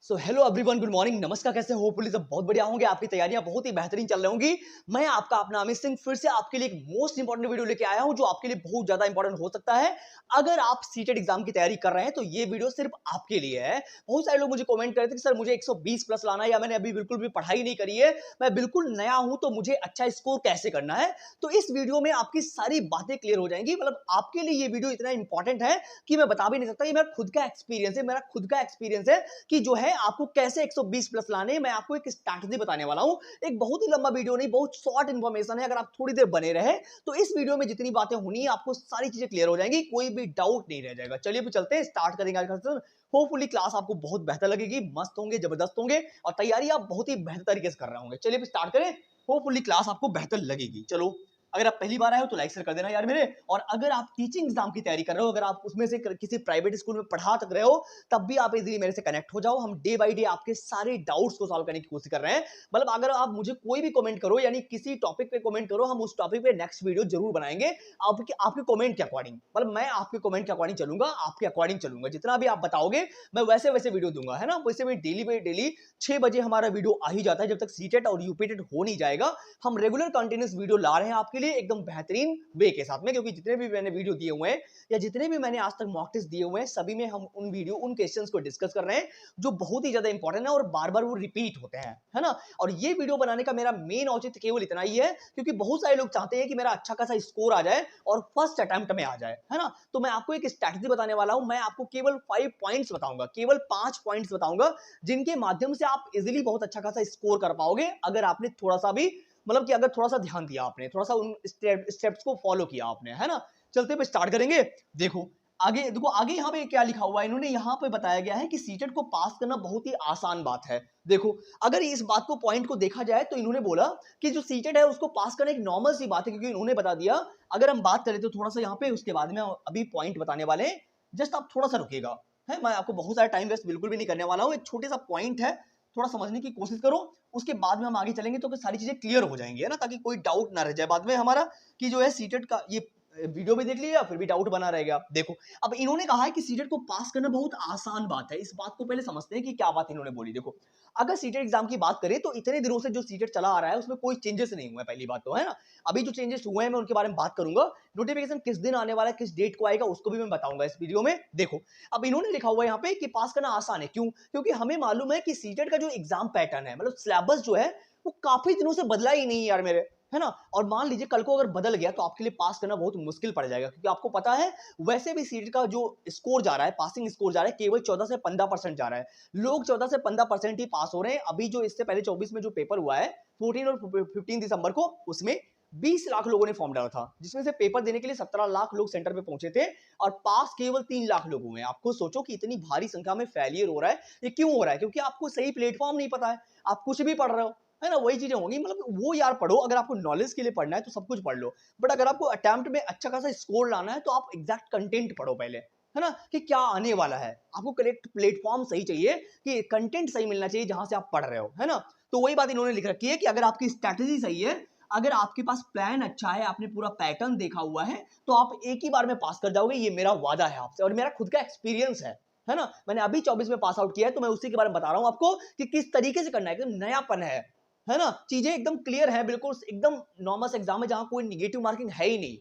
So hello everyone, good morning, नमस्कार। कैसे हो? होपफुली सब बहुत बढ़िया होंगे। आपकी तैयारियां बहुत ही बेहतरीन चल रही होंगी। मैं आपका अपना अमित सिंह फिर से आपके लिए एक मोस्ट इंपॉर्टेंट वीडियो लेके आया हूं जो आपके लिए बहुत ज्यादा इंपॉर्टेंट हो सकता है। अगर आप सीटेट एग्जाम की तैयारी कर रहे हैं तो ये वीडियो सिर्फ आपके लिए है। बहुत सारे लोग मुझे कमेंट कर रहे थे कि सर मुझे 120 प्लस लाना है, या मैंने अभी बिल्कुल भी पढ़ाई नहीं करी है, मैं बिल्कुल नया हूं, तो मुझे अच्छा स्कोर कैसे करना है। तो इस वीडियो में आपकी सारी बातें क्लियर हो जाएंगी। मतलब आपके लिए ये वीडियो इतना इंपॉर्टेंट है कि मैं बता भी नहीं सकता। ये मेरा खुद का एक्सपीरियंस है, मेरा खुद का एक्सपीरियंस है कि जो है आपको कैसे 120 प्लस लाने। मैं आपको एक स्ट्रैटेजी बताने वाला हूं। एक बहुत ही लंबा वीडियो नहीं, बहुत शॉर्ट इंफॉर्मेशन है। अगर आप थोड़ी देर बने रहे तो इस वीडियो में जितनी बातें होनी है आपको सारी चीजें क्लियर हो जाएंगी, कोई भी डाउट नहीं रह जाएगा। चलिए भी चलते हैं, स्टार्ट करेंगे आज का सेशन। होपफुली क्लास आपको बहुत बेहतर लगेगी, मस्त होंगे, जबरदस्त होंगे और तैयारी आप बहुत ही बेहतर तरीके से कर रहे होंगे। चलिए स्टार्ट करें। होपफुली क्लास आपको बेहतर लगेगी। चलो, अगर आप पहली बार आए हो तो लाइक शेयर कर देना यार मेरे। और अगर आप टीचिंग एग्जाम की तैयारी कर रहे हो, अगर आप उसमें से किसी प्राइवेट स्कूल में पढ़ा तक रहे हो, तब भी आप इजीली मेरे से कनेक्ट हो जाओ। हम डे बाय डे आपके सारे डाउट्स को सॉल्व करने की कोशिश कर रहे हैं। मतलब अगर आप मुझे कोई भी कमेंट करो, यानी किसी टॉपिक पे कमेंट करो, हम उस टॉपिक पे नेक्स्ट वीडियो जरूर बनाएंगे आपके कमेंट के अकॉर्डिंग। मतलब मैं आपके कमेंट के अकॉर्डिंग चलूंगा, आपके अकॉर्डिंग चलूंगा। जितना भी आप बताओगे मैं वैसे वैसे वीडियो दूंगा, है ना। वैसे भी डेली बाई डेली 6 बजे हमारा वीडियो आ ही जाता है। जब तक सीटेट और यूपीटेट हो नहीं जाएगा, हम रेगुलर कंटिन्यूस वीडियो ला रहे हैं आपके लिए एकदम बेहतरीन वे के साथ में। क्योंकि जितने भी मैंने वीडियो दिए हुए हैं या जितने भी मैंने आज तक मॉक टेस्ट दिए हुए हैं, सभी में हम उन वीडियो उन क्वेश्चंस को डिस्कस कर रहे हैं जो बहुत ही ज्यादा इंपॉर्टेंट है और बार बार वो रिपीट होते हैं, है ना। और ये वीडियो बनाने का मेरा मेन औचित्य केवल इतना ही है क्योंकि बहुत सारे लोग चाहते हैं कि मेरा अच्छा खासा स्कोर आ जाए और फर्स्ट अटेम्प्ट में आ जाए, है ना। तो मैं आपको एक स्ट्रैटेजी बताने वाला हूं। मैं आपको केवल 5 पॉइंट्स बताऊंगा, केवल 5 पॉइंट्स बताऊंगा, जिनके माध्यम से आप इजीली बहुत अच्छा खासा स्कोर कर पाओगे अगर आपने थोड़ा सा भी, मतलब कि अगर थोड़ा सा ध्यान दिया आपने, थोड़ा सा उन स्टेप्स को फॉलो किया आपने, है ना। चलते पे स्टार्ट करेंगे। देखो आगे, देखो आगे यहाँ पे क्या लिखा हुआ है। इन्होंने यहाँ पे बताया गया है कि सीटेट को पास करना बहुत ही आसान बात है। देखो, अगर इस बात को पॉइंट को देखा जाए तो इन्होंने बोला कि जो सीटेट है उसको पास करना एक नॉर्मल सी बात है, क्योंकि इन्होंने बता दिया। अगर हम बात करें तो थोड़ा सा यहाँ पे, उसके बाद में अभी पॉइंट बताने वाले हैं, जस्ट आप थोड़ा सा रुकिएगा, है। मैं आपको बहुत सारा टाइम वेस्ट बिल्कुल भी नहीं करने वाला हूँ। एक छोटे सा पॉइंट है, थोड़ा समझने की कोशिश करो। उसके बाद में हम आगे चलेंगे तो सारी चीजें क्लियर हो जाएंगी, है ना, ताकि कोई डाउट ना रह जाए बाद में हमारा कि जो है सीटेट का ये वीडियो भी देख लिया फिर भी डाउट बना रहेगा। देखो, अब इन्होंने कहा है कि सीटेट को पास करना बहुत आसान बात है। इस बात को पहले समझते हैं कि क्या बात इन्होंने बोली। देखो, अगर सीटेट एग्जाम की बात करें तो इतने दिनों से जो सीटेट चला आ रहा है उसमें कोई चेंजेस नहीं हुए, पहली बात तो, है ना। अभी जो चेंजेस हुए हैं मैं उनके बारे में बात करूंगा। नोटिफिकेशन किस दिन आने वाला है, किस डेट को आएगा, उसको भी मैं बताऊंगा इस वीडियो में। देखो, अब इन्होंने लिखा हुआ है यहाँ पे कि पास करना आसान है। क्यों? क्योंकि हमें मालूम है कि सीटेट का जो एग्जाम पैटर्न है, मतलब सिलेबस जो है, वो काफी दिनों से बदला ही नहीं यार मेरे, है ना। और मान लीजिए कल को अगर बदल गया तो आपके लिए पास करना बहुत मुश्किल पड़ जाएगा, क्योंकि आपको पता है वैसे भी सीटेट का जो स्कोर जा रहा है, पासिंग स्कोर जा रहा है, केवल 14 से 15% जा रहा है। लोग 14 से 15% ही पास हो रहे हैं। अभी जो इससे पहले 24 में जो पेपर हुआ है, 14 और 15 दिसंबर को, उसमें 20 लाख लोगों ने फॉर्म डाला था, जिसमें से पेपर देने के लिए 17 लाख लोग सेंटर पे पहुंचे थे और पास केवल 3 लाख लोग हुए हैं। आपको सोचो कि इतनी भारी संख्या में फेलियर हो रहा है। ये क्यों हो रहा है? क्योंकि आपको सही प्लेटफॉर्म नहीं पता है, आप कुछ भी पढ़ रहे हो, है ना। वही चीजें होंगी। मतलब वो यार पढ़ो, अगर आपको नॉलेज के लिए पढ़ना है तो सब कुछ पढ़ लो, बट अगर आपको अटेम्प्ट में अच्छा खासा स्कोर लाना है तो आप एग्जैक्ट कंटेंट पढ़ो पहले, है ना, कि क्या आने वाला है। आपको करेक्ट प्लेटफॉर्म सही चाहिए, कि कंटेंट सही मिलना चाहिए जहां से आप पढ़ रहे हो, है ना। तो वही बात इन्होंने लिख रखी है कि अगर आपकी स्ट्रैटेजी सही है, अगर आपके पास प्लान अच्छा है, आपने पूरा पैटर्न देखा हुआ है, तो आप एक ही बार में पास कर जाओगे। ये मेरा वादा है आपसे और मेरा खुद का एक्सपीरियंस है ना। मैंने अभी 24 में पास आउट किया है, तो मैं उसी के बारे में बता रहा हूं आपको कि किस तरीके से करना है। एकदम नयापन है ना। चीजें एकदम क्लियर है, बिल्कुल एकदम नॉर्मल एग्जाम है जहां कोई निगेटिव मार्किंग है ही नहीं।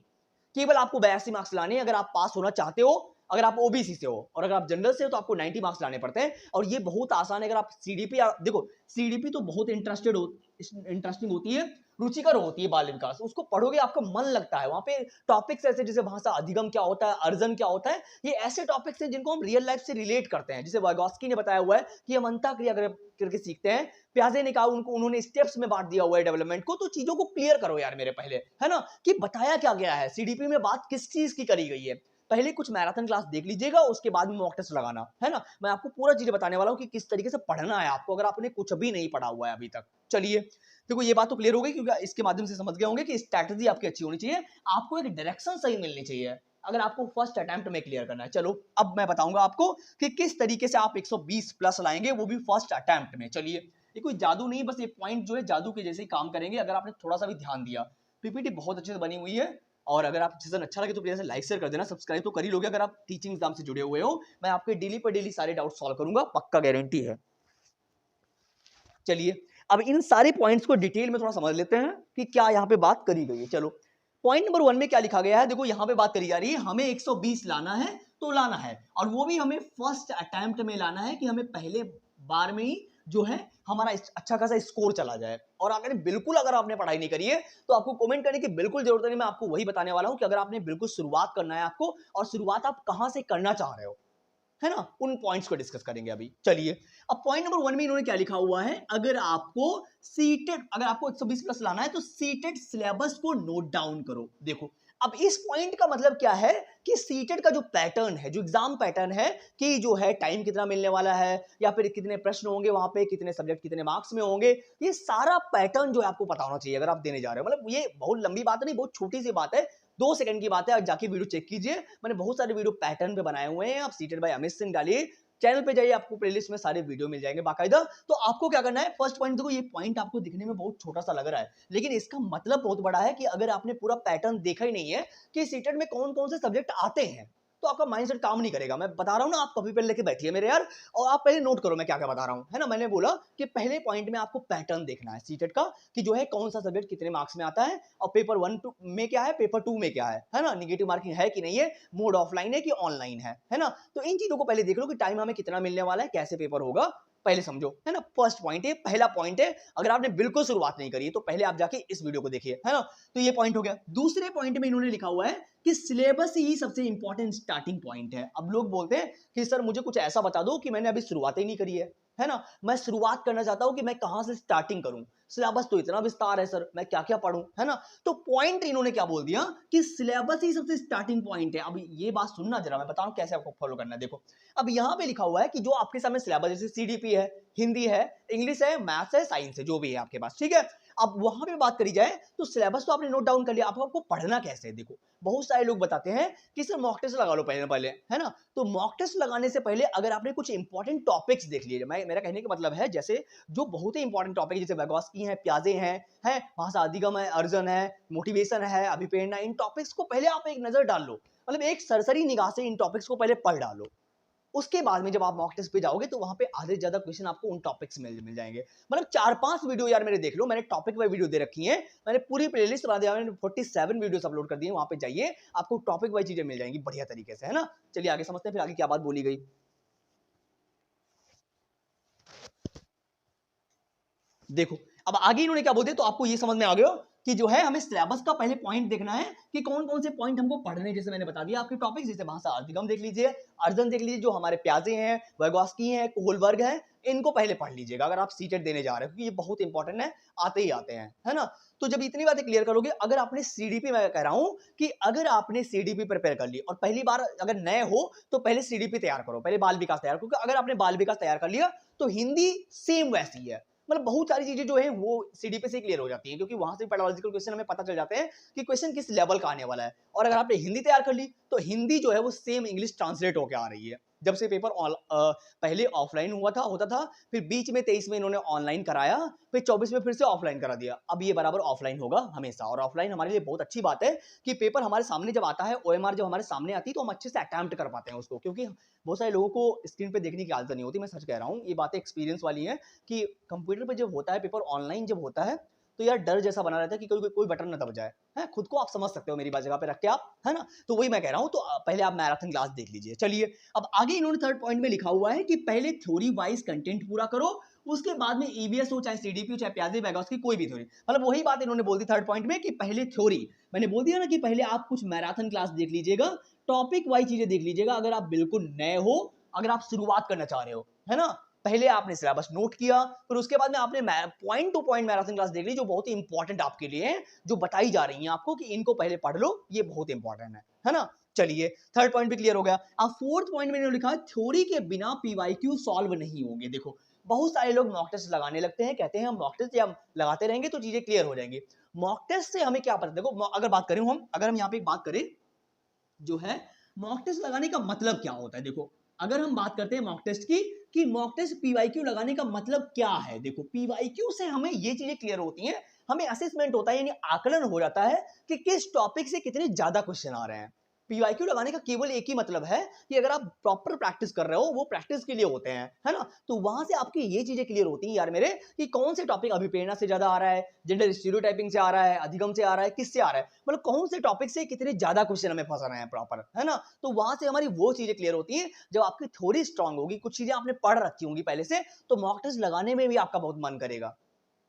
केवल आपको 82 मार्क्स लाने हैं अगर आप पास होना चाहते हो। अगर आप ओबीसी से हो और अगर आप जनरल से हो तो आपको 90 मार्क्स लाने पड़ते हैं, और ये बहुत आसान है। अगर आप सीडीपी, देखो सीडीपी तो बहुत इंटरेस्टिंग होती है, रुचिकर होती है। बाल विकास, उसको पढ़ोगे आपका मन लगता है। वहां पे टॉपिक्स ऐसे, जैसे भाषा अधिगम क्या होता है, अर्जन क्या होता है, ये ऐसे टॉपिक्स हैं जिनको हम रियल लाइफ से रिलेट करते हैं। जैसे वाइगोस्की ने बताया हुआ है कि हम अंतः क्रिया करके सीखते हैं। प्याजे ने कहा, उनको उन्होंने स्टेप्स में बांट दिया हुआ है डेवलपमेंट को। तो चीजों को क्लियर करो यार मेरे पहले, है ना, कि बताया क्या गया है, सीडीपी में बात किस चीज की करी गई है। पहले कुछ मैराथन क्लास देख लीजिएगा, उसके बाद में मॉक टेस्ट लगाना, है ना। मैं आपको पूरा चीजें बताने वाला हूं कि किस तरीके से पढ़ना है आपको, अगर आपने कुछ भी नहीं पढ़ा हुआ है अभी तक। चलिए, देखो ये बात तो क्लियर हो गई, क्योंकि इसके माध्यम से समझ गए होंगे कि स्ट्रैटेजी आपकी अच्छी होनी चाहिए, आपको एक डायरेक्शन सही मिलनी चाहिए अगर आपको फर्स्ट अटेम्प्ट में क्लियर करना है। चलो, अब मैं बताऊंगा आपको कि किस तरीके से आप 120 प्लस लाएंगे, वो भी फर्स्ट अटेम्प्ट में। चलिए, ये कोई जादू नहीं, बस ये पॉइंट जो है जादू के जैसे ही काम करेंगे अगर आपने थोड़ा सा भी ध्यान दिया। पीपीटी बहुत अच्छे से बनी हुई है, और अगर आप सेशन अच्छा लगे तो प्लीज लाइक शेयर कर देना, सब्सक्राइब तो कर ही लोगे अगर आप टीचिंग एग्जाम से जुड़े हुए हो। मैं आपके डेली पर डेली सारे डाउट सॉल्व करूंगा, पक्का गारंटी है। चलिए अब इन सारे पॉइंट्स को डिटेल में थोड़ा समझ लेते हैं कि क्या यहाँ पे बात करी गई है। चलो पॉइंट नंबर 1 में क्या लिखा गया है, देखो यहाँ पे बात करी जा रही है हमें 120 लाना है तो लाना है, और वो भी हमें फर्स्ट अटेम्प्ट में लाना है कि हमें पहले बार में ही जो है हमारा अच्छा खासा स्कोर चला जाए। और अगर बिल्कुल अगर आपने पढ़ाई नहीं करी है तो आपको कमेंट करने की बिल्कुल जरूरत नहीं, मैं आपको वही बताने वाला हूं कि अगर आपने बिल्कुल शुरुआत करना है आपको, और शुरुआत आप कहां से करना चाह रहे हो, है ना, उन पॉइंट्स को डिस्कस करेंगे अभी। चलिए अब पॉइंट नंबर 1 में इन्होंने क्या लिखा हुआ है, अगर आपको सीटेट, अगर आपको 120 प्लस लाना है तो सीटेट सिलेबस को नोट डाउन करो। देखो अब इस पॉइंट का मतलब क्या है कि सीटेट का जो पैटर्न है, जो एग्जाम पैटर्न है, कि जो है टाइम कितना मिलने वाला है, या फिर कितने प्रश्न होंगे वहां पे, कितने सब्जेक्ट कितने मार्क्स में होंगे, ये सारा पैटर्न जो है आपको पता होना चाहिए अगर आप देने जा रहे हो। मतलब ये बहुत लंबी बात नहीं, बहुत छोटी सी बात है, 2 सेकंड की बात है, जाके वीडियो चेक कीजिए, मैंने बहुत सारे वीडियो पैटर्न पे बनाए हुए हैं, आप सीटेड बाय अमित सिंह डालिए चैनल पे जाइए, आपको प्लेलिस्ट में सारे वीडियो मिल जाएंगे बाकायदा। तो आपको क्या करना है, फर्स्ट पॉइंट देखो, ये पॉइंट आपको दिखने में बहुत छोटा सा लग रहा है लेकिन इसका मतलब बहुत बड़ा है कि अगर आपने पूरा पैटर्न देखा ही नहीं है कि सीटेड में कौन कौन से सब्जेक्ट आते हैं तो आपका माइंडसेट काम नहीं करेगा। मैं बता रहा हूं ना, आप कॉपी पेन लेके बैठिए मेरे यार, और आप पहले नोट करो मैं क्या क्या बता रहा हूं, है ना। मैंने बोला कि पहले पॉइंट में आपको पैटर्न देखना है सीटेट का, कि जो है कौन सा सब्जेक्ट कितने मार्क्स में आता है, और पेपर 1 में क्या है, पेपर 2 में क्या है ना, निगेटिव मार्किंग है कि नहीं है, मोड ऑफलाइन है कि ऑनलाइन है ना। तो इन चीजों को पहले देख लो कि टाइम हमें कितना मिलने वाला है, कैसे पेपर होगा, पहले समझो, है ना। फर्स्ट पॉइंट है, पहला पॉइंट है, अगर आपने बिल्कुल शुरुआत नहीं करी तो पहले आप जाके इस वीडियो को देखिए, है ना। तो ये पॉइंट हो गया। दूसरे पॉइंट में इन्होंने लिखा हुआ है कि सिलेबस ही सबसे इंपॉर्टेंट स्टार्टिंग पॉइंट है। अब लोग बोलते हैं कि सर मुझे कुछ ऐसा बता दो कि मैंने अभी शुरुआत ही नहीं करी है ना, मैं शुरुआत करना चाहता हूं कि मैं कहां से स्टार्टिंग करूं, सिलेबस तो इतना विस्तार है सर, मैं क्या क्या पढ़ूं, है ना। तो पॉइंट इन्होंने क्या बोल दिया कि सिलेबस ही सबसे स्टार्टिंग पॉइंट है। अब ये बात सुनना जरा, मैं बताऊं कैसे आपको फॉलो करना है। देखो अब यहां पे लिखा हुआ है कि जो आपके सामने सिलेबस, जैसे सीडीपी है, हिंदी है, इंग्लिश है, मैथ्स है, साइंस है, जो भी है आपके पास, ठीक है। अब वहां पे बात करी जाए तो सिलेबस तो आपने नोट डाउन कर लिया, आपको पढ़ना कैसे है। देखो बहुत सारे लोग बताते हैं कि सर मॉक टेस्ट लगा लो पहले पहले, है ना। तो मॉक टेस्ट लगाने से पहले अगर आपने कुछ इंपॉर्टेंट टॉपिक्स देख लिए, मेरा कहने का मतलब है जैसे जो बहुत ही इंपॉर्टेंट टॉपिक, जैसे वेगोस्की है, प्याजे हैं वहां से अधिगम है, अर्जन है, मोटिवेशन है, अभिप्रेरणा, इन टॉपिक्स को पहले आप एक नजर डाल लो, मतलब एक सरसरी निगाह से इन टॉपिक्स को पहले पढ़ डालो। उसके बाद में जब आप मॉक टेस्ट पे जाओगे तो वहां पे आधे से ज्यादा क्वेश्चन आपको उन टॉपिक्स में मिल जाएंगे। मतलब 4-5 वीडियो यार मेरे देख लो, मैंने टॉपिक वाइज वीडियो दे रखी है, मैंने पूरी प्लेलिस्ट बना दिया, मैंने 47 वीडियोस अपलोड कर दी है, वहां पे जाइए, आपको टॉपिक वाइज चीजें मिल जाएंगी बढ़िया तरीके से, है ना। चलिए आगे समझते हैं फिर आगे क्या बात बोली गई। देखो अब आगे इन्होंने क्या बोलते हैं, तो आपको ये समझ में आ गया कि जो है हमें सिलेबस का पहले पॉइंट देखना है कि कौन कौन से पॉइंट हमको पढ़ने, जैसे मैंने बता दिया आपके टॉपिक, जैसे भाषा अधिगम देख लीजिए, अर्जन देख लीजिए, जो हमारे प्याजे हैं, वैगोस्की हैं, कोहलबर्ग है, इनको पहले पढ़ लीजिएगा अगर आप सीटेट देने जा रहे हो, क्योंकि ये बहुत इंपॉर्टेंट है, आते ही आते हैं, है ना। तो जब इतनी बातें क्लियर करोगे, अगर आपने सीडीपी, मैं कह रहा हूं कि अगर आपने सीडीपी प्रिपेयर कर ली और पहली बार अगर नए हो तो पहले सीडीपी तैयार करो, पहले बाल विकास तैयार करो, क्योंकि अगर आपने बाल विकास तैयार कर लिया तो हिंदी सेम वैसी है, मतलब बहुत सारी चीजें जो है वो सीडीपी से क्लियर हो जाती हैं, क्योंकि वहां से पैथोलॉजिकल क्वेश्चन हमें पता चल जाते हैं कि क्वेश्चन किस लेवल का आने वाला है। और अगर आपने हिंदी तैयार कर ली तो हिंदी जो है वो सेम इंग्लिश ट्रांसलेट होकर आ रही है। जब से पेपर पहले ऑफलाइन होता था, फिर बीच में 23 में इन्होंने ऑनलाइन कराया, फिर 24 में फिर से ऑफलाइन करा दिया, अब ये बराबर ऑफलाइन होगा हमेशा। और ऑफलाइन हमारे लिए बहुत अच्छी बात है कि पेपर हमारे सामने जब आता है, ओएमआर जब हमारे सामने आती है तो हम अच्छे से अटेम्प्ट कर पाते हैं उसको, क्योंकि बहुत सारे लोगों को स्क्रीन पे देखने की आदत नहीं होती, मैं सच कह रहा हूँ, ये बातें एक्सपीरियंस वाली है कि कंप्यूटर पे जब होता है पेपर, ऑनलाइन जब होता है तो यार डर जैसा बना रहता है कि कोई बटन ना दब जाए, है, खुद को आप समझ सकते हो मेरी बात जगह पे रख के आप, है ना। तो वही मैं कह रहा हूं, तो पहले आप मैराथन क्लास देख लीजिए। चलिए अब आगे इन्होंने थर्ड पॉइंट में लिखा हुआ है कि पहले थ्योरी वाइज कंटेंट पूरा करो, उसके बाद में ईवीएस हो, चाहे सीडीपी हो, चाहे प्याजे वैगोस्की, कोई भी थ्योरी, मतलब वही बात इन्होंने बोल दी थर्ड पॉइंट में कि पहले थ्योरी, मैंने बोल दिया ना कि पहले आप कुछ मैराथन क्लास देख लीजिएगा, टॉपिक वाइज चीजें देख लीजिएगा, अगर आप बिल्कुल नए हो, अगर आप शुरुआत करना चाह रहे हो, है ना। पहले आपने सिलेबस नोट किया, फिर उसके बाद में आपने point two point marathon class देख ली, जो बहुत ही इंपॉर्टेंट आपके लिए है, जो बताई जा रही है आपको कि इनको पहले पढ़ लो, ये बहुत इंपॉर्टेंट है ना। चलिए थर्ड पॉइंट भी क्लियर हो गया। अब फोर्थ पॉइंट में लिखा है थ्योरी के बिना पीवाईक्यू सॉल्व नहीं होंगे। देखो बहुत सारे लोग मॉक टेस्ट लगाने लगते हैं, कहते हैं हम मॉक टेस्ट या लगाते रहेंगे तो चीजें क्लियर हो जाएंगी। मॉक टेस्ट से हमें क्या पता, देखो अगर बात करें हम, अगर हम यहाँ पे एक बात करें जो है मॉक टेस्ट लगाने का मतलब क्या होता है। देखो अगर हम बात करते हैं मॉक टेस्ट की, कि मॉक टेस्ट पीवाईक्यू लगाने का मतलब क्या है, देखो पीवाईक्यू से हमें ये चीजें क्लियर होती हैं, हमें असेसमेंट होता है, यानी आकलन हो जाता है कि किस टॉपिक से कितने ज्यादा क्वेश्चन आ रहे हैं। पीवाईक्यू लगाने का केवल एक ही मतलब है कि अगर आप प्रॉपर प्रैक्टिस कर रहे हो, वो प्रैक्टिस के लिए होते हैं, है ना? तो वहां से आपकी ये चीजें क्लियर होती हैं यार मेरे, कि कौन से टॉपिक अभिप्रेरणा से ज्यादा आ रहा है, जेंडर स्टीरियोटाइपिंग से आ रहा है, अधिगम से आ रहा है, किससे आ रहा है, मतलब कौन से टॉपिक से कितने ज्यादा क्वेश्चन हमें फंसा रहे हैं प्रॉपर, है ना? तो वहां से हमारी वो चीजें क्लियर होती है। जब आपकी थोड़ी स्ट्रांग होगी, कुछ चीजें आपने पढ़ रखी होंगी पहले से, तो मॉक टेस्ट लगाने में भी आपका बहुत मन करेगा,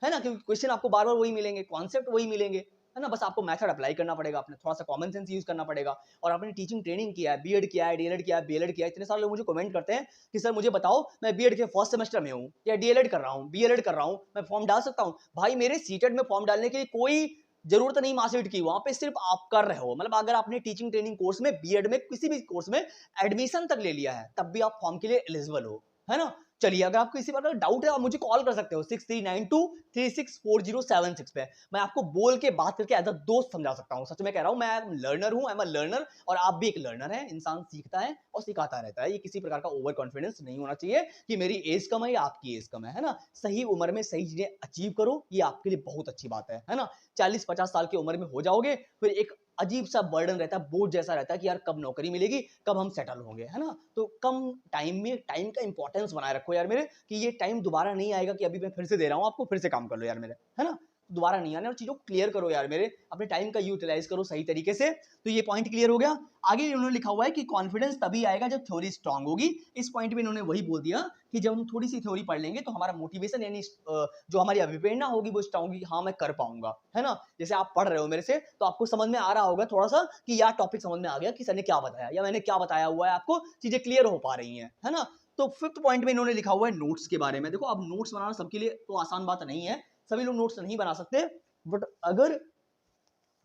है ना? क्योंकि क्वेश्चन आपको बार-बार वही मिलेंगे, कॉन्सेप्ट वही मिलेंगे, है ना? बस आपको मेथड अप्लाई करना पड़ेगा, आपने थोड़ा-सा कॉमन सेंस यूज़ करना पड़ेगा। और आपने टीचिंग ट्रेनिंग किया है, बीएड किया है, डीएलएड किया है, बीएलएड किया है, इतने सारे लोग मुझे कमेंट करते हैं कि सर मुझे बताओ, मैं बीएड के फर्स्ट सेमेस्टर में हूँ या डीएलएड कर रहा हूँ, बीएलएड कर रहा हूँ, मैं फॉर्म डाल सकता हूँ? भाई मेरे सीटेट में फॉर्म डालने के लिए कोई ज़रूरत नहीं मार्कशीट की, वहाँ पे सिर्फ आप कर रहे हो। मतलब अगर आपने टीचिंग ट्रेनिंग कोर्स में, बीएड में, किसी भी कोर्स में एडमिशन तक ले लिया है, तब भी आप फॉर्म के लिए एलिजिबल हो, है ना? चलिए, अगर आपको किसी प्रकार का डाउट है, आप मुझे कॉल कर सकते हो 6392364076 पे। मैं आपको बोल के बात करके एज अ दोस्त समझा सकता हूँ। सच में कह रहा हूँ, मैं लर्नर हूँ, आई एम अ लर्नर, और आप भी एक लर्नर हैं। इंसान सीखता है और सिखाता रहता है। ये किसी प्रकार का ओवर कॉन्फिडेंस नहीं होना चाहिए कि मेरी एज कम है या आपकी एज कम है ना? सही उम्र में सही चीजें अचीव करो, ये आपके लिए बहुत अच्छी बात है ना? 40-50 साल की उम्र में हो जाओगे, फिर एक अजीब सा बर्डन रहता है, बोझ जैसा रहता है कि यार कब नौकरी मिलेगी, कब हम सेटल होंगे, है ना? तो कम टाइम में टाइम का इंपॉर्टेंस बनाए रखो यार मेरे, कि ये टाइम दोबारा नहीं आएगा कि अभी मैं फिर से दे रहा हूँ आपको, फिर से काम कर लो यार मेरे, है ना? दोबारा नहीं आने, और चीजों को क्लियर करो यार मेरे, अपने टाइम का यूटिलाइज करो सही तरीके से। तो ये पॉइंट क्लियर हो गया। आगे इन्होंने लिखा हुआ है कि कॉन्फिडेंस तभी आएगा जब थ्योरी स्ट्रांग होगी। इस पॉइंट में इन्होंने वही बोल दिया कि जब हम थोड़ी सी थ्योरी पढ़ लेंगे तो हमारा मोटिवेशन यानी जो हमारी अभिप्रेरणा होगी वो स्ट्रांग होगी, हाँ मैं कर पाऊंगा, है ना? जैसे आप पढ़ रहे हो मेरे से, तो आपको समझ में आ रहा होगा थोड़ा सा कि यार टॉपिक समझ में आ गया कि सर ने क्या बताया या मैंने क्या बताया हुआ है, आपको चीजें क्लियर हो पा रही हैं, है ना? तो फिफ्थ पॉइंट में इन्होंने लिखा हुआ है नोट्स के बारे में। देखो, अब नोट्स बनाना सबके लिए तो आसान बात नहीं है, सभी लोग नोट्स नहीं बना सकते, बट अगर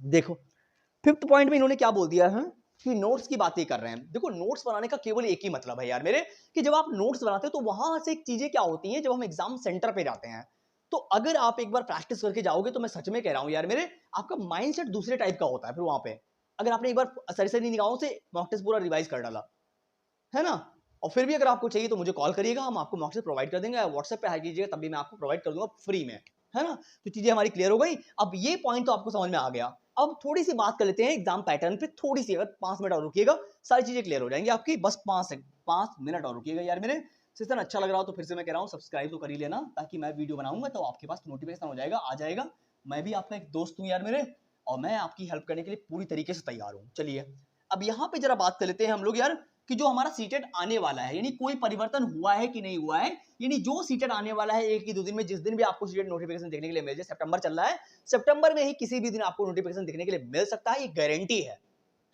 देखो, फिफ्थ पॉइंट में इन्होंने क्या बोल दिया है कि नोट्स की बातें कर रहे हैं। देखो, नोट्स बनाने का केवल एक ही मतलब है यार मेरे, कि जब आप नोट्स बनाते हो तो वहां से चीजें क्या होती हैं, जब हम एग्जाम सेंटर पे जाते हैं, तो अगर आप एक बार प्रैक्टिस करके जाओगे, तो मैं सच में कह रहा हूं यार मेरे, आपका माइंडसेट दूसरे टाइप का होता है। फिर वहां पे अगर आपने एक बार सरसरी निगाहों से मॉक टेस्ट पूरा रिवाइज कर डाला, है ना? और फिर भी अगर आपको चाहिए तो मुझे कॉल करिएगा, हम आपको मॉक टेस्ट प्रोवाइड कर देंगे। व्हाट्सएप पे हाई कीजिएगा, तब भी मैं आपको प्रोवाइड कर दूंगा फ्री में, है ना? तो चीजें हमारी क्लियर हो गई। अब ये पॉइंट तो आपको समझ में आ गया। अब थोड़ी सी बात कर लेते हैं एग्जाम पैटर्न पे, थोड़ी सी, अगर 5 मिनट और रुकिएगा, सारी चीजें क्लियर हो जाएंगी आपकी। बस 5 मिनट और रुकिएगा यार मेरे। सेशन अच्छा लग रहा हो तो फिर से मैं कह रहा हूँ सब्सक्राइब तो कर ही लेना, ताकि मैं वीडियो बनाऊंगा तो आपके पास नोटिफिकेशन हो जाएगा, आ जाएगा। मैं भी आपका एक दोस्त हूँ यार मेरे, और मैं आपकी हेल्प करने के लिए पूरी तरीके से तैयार हूँ। चलिए, अब यहाँ पे जरा बात कर लेते हैं हम लोग यार, कि जो हमारा सीटेट आने वाला है, यानी कोई परिवर्तन हुआ है कि नहीं हुआ है, यानी जो सीटेट आने वाला है 1 की 2 दिन में, जिस दिन भी आपको सीटेट नोटिफिकेशन देखने के लिए मिल जाए, सितंबर चल रहा है, सितंबर में ही किसी भी दिन आपको नोटिफिकेशन देखने के लिए मिल सकता है, ये गारंटी है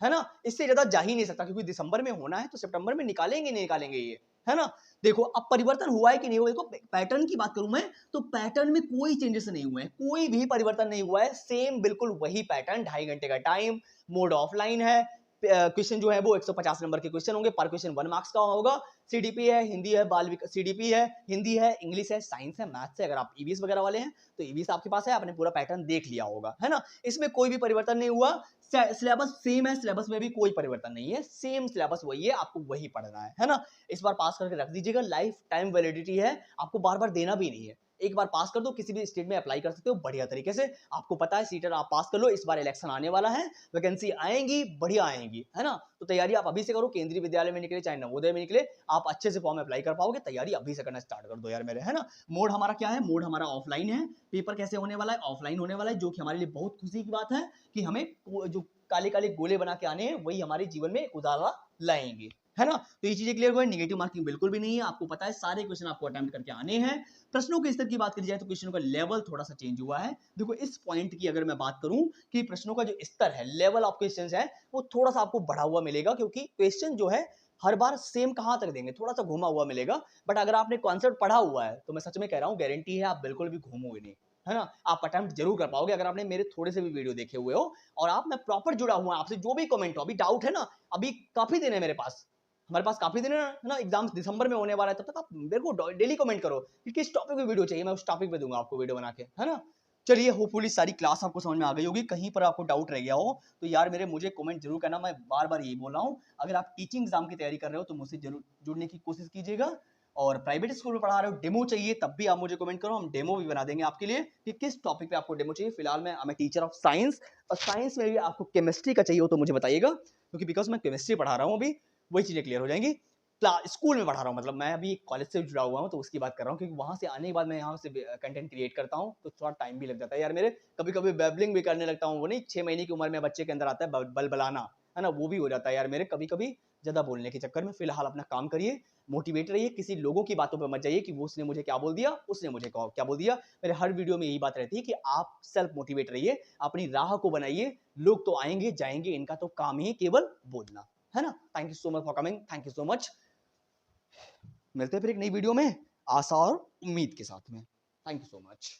ना? इससे ज्यादा जा ही नहीं सकता, क्योंकि दिसंबर में होना है तो सितंबर में निकालेंगे नहीं निकालेंगे ये, है ना? देखो, अब परिवर्तन हुआ है कि नहीं हुआ। देखो, पैटर्न की बात करूं मैं, तो पैटर्न में कोई चेंजेस नहीं हुए हैं, कोई भी परिवर्तन नहीं हुआ है, सेम बिल्कुल वही पैटर्न, 2.5 घंटे का टाइम, मोड ऑफलाइन है, क्वेश्चन जो है वो 150 नंबर के क्वेश्चन होंगे, पर क्वेश्चन 1 मार्क्स का होगा। सीडीपी है, हिंदी है, सीडीपी है, हिंदी है, इंग्लिश है, साइंस है, मैथ्स है। अगर आप ईवीएस वगैरह वाले हैं तो ईवीएस आपके पास है, आपने पूरा पैटर्न देख लिया होगा, है ना? इसमें कोई भी परिवर्तन नहीं हुआ, सिलेबस सेम है, सिलेबस में भी कोई परिवर्तन नहीं है, सेम सिलेबस वही है, आपको वही पढ़ना है ना? इस बार पास करके रख दीजिएगा, लाइफ टाइम वैलिडिटी है, आपको बार बार देना भी नहीं है। एक बार पास कर दो, किसी भी स्टेट में अप्लाई कर सकते हो बढ़िया तरीके से। आपको पता है सीटेट आप पास कर लो, इस बार इलेक्शन आने वाला है, वैकेंसी आएंगी, बढ़िया आएंगी, है ना? तो तैयारी आप अभी से करो, केंद्रीय विद्यालय में निकले चाहे नवोदय में निकले, आप अच्छे से फॉर्म अप्लाई कर पाओगे। तैयारी अभी से करना स्टार्ट कर दो यार मेरे, है ना? मोड हमारा क्या है? मोड हमारा ऑफलाइन है। पेपर कैसे होने वाला है? ऑफलाइन होने वाला है, जो कि हमारे लिए बहुत खुशी की बात है कि हमें जो काले काले गोले बना के आने हैं, वही हमारे जीवन में उजाला लाएंगे, है ना? तो ये चीजें क्लियर हुई। नेगेटिव मार्किंग बिल्कुल भी नहीं है, आपको पता है सारे क्वेश्चन आपको अटेम्प्ट करके आने हैं। प्रश्नों के स्तर की बात करी जाए तो क्वेश्चनों का लेवल थोड़ा सा चेंज हुआ है। देखो, इस पॉइंट की अगर मैं बात करूं कि प्रश्नों का जो स्तर है, लेवल ऑफ क्वेश्चंस है, वो थोड़ा सा आपको बढ़ा हुआ मिलेगा, क्योंकि क्वेश्चन जो है हर बार सेम कहां तक देंगे, थोड़ा सा घुमा हुआ मिलेगा। बट अगर आपने कॉन्सेप्ट पढ़ा हुआ है तो मैं सच में कह रहा हूं, गारंटी है आप बिल्कुल भी घूमोगे नहीं, है ना? आप अटेम्प्ट जरूर कर पाओगे अगर आपने मेरे थोड़े से भी वीडियो देखे हुए हो, और आप मैं प्रॉपर जुड़ा हुआ आपसे, जो भी कमेंट हो, अभी डाउट है ना, अभी काफी दिन है मेरे पास, हमारे पास काफी दिन है ना, एग्जाम्स दिसंबर में होने वाला है, तब तक आप मेरे को डेली कमेंट करो कि किस टॉपिक पे वीडियो चाहिए, मैं उस टॉपिक पे दूंगा आपको वीडियो बना के, है ना? चलिए, होपफुली सारी क्लास आपको समझ में आ गई होगी। कहीं पर आपको डाउट रह गया हो तो यार मेरे मुझे कमेंट जरूर करना। मैं बार बार यही बोल रहा हूँ, अगर आप टीचिंग एग्जाम की तैयारी कर रहे हो तो मुझसे जरूर जुड़ने की कोशिश कीजिएगा, और प्राइवेट स्कूल में पढ़ा रहे हो, डेमो चाहिए, तब भी आप मुझे कमेंट करो, हम डेमो भी बना देंगे आपके लिए कि किस टॉपिक पे आपको डेमो चाहिए। फिलहाल मैं टीचर ऑफ साइंस, और साइंस में भी आपको केमिस्ट्री का चाहिए हो तो मुझे बताइएगा। क्योंकि बिकॉज मैं केमिस्ट्री पढ़ा रहा हूँ अभी, वही चीजें क्लियर हो जाएंगी। स्कूल में पढ़ा रहा हूँ, मतलब मैं अभी कॉलेज से जुड़ा हुआ हूँ, तो उसकी बात कर रहा हूँ, क्योंकि वहां से आने के बाद मैं यहाँ से कंटेंट क्रिएट करता हूँ, तो थोड़ा टाइम भी लग जाता है यार मेरे। कभी कभी बैबलिंग भी करने लगता हूँ, वो नहीं 6 महीने की उम्र में बच्चे के अंदर आता है बलबलाना, है ना, वो भी हो जाता है यार मेरे कभी कभी ज्यादा बोलने के चक्कर में। फिलहाल अपना काम करिए, मोटिवेट रहिए, किसी लोगों की बातों पर मत जाइए कि वो उसने मुझे क्या बोल दिया, उसने मुझे क्या बोल दिया। मेरे हर वीडियो में यही बात रहती है कि आप सेल्फ मोटिवेट रहिए, अपनी राह को बनाइए। लोग तो आएंगे जाएंगे, इनका तो काम ही केवल बोलना, है ना। Thank you so much for coming, thank you so much. मिलते हैं फिर एक नई वीडियो में, आशा और उम्मीद के साथ में। Thank you so much.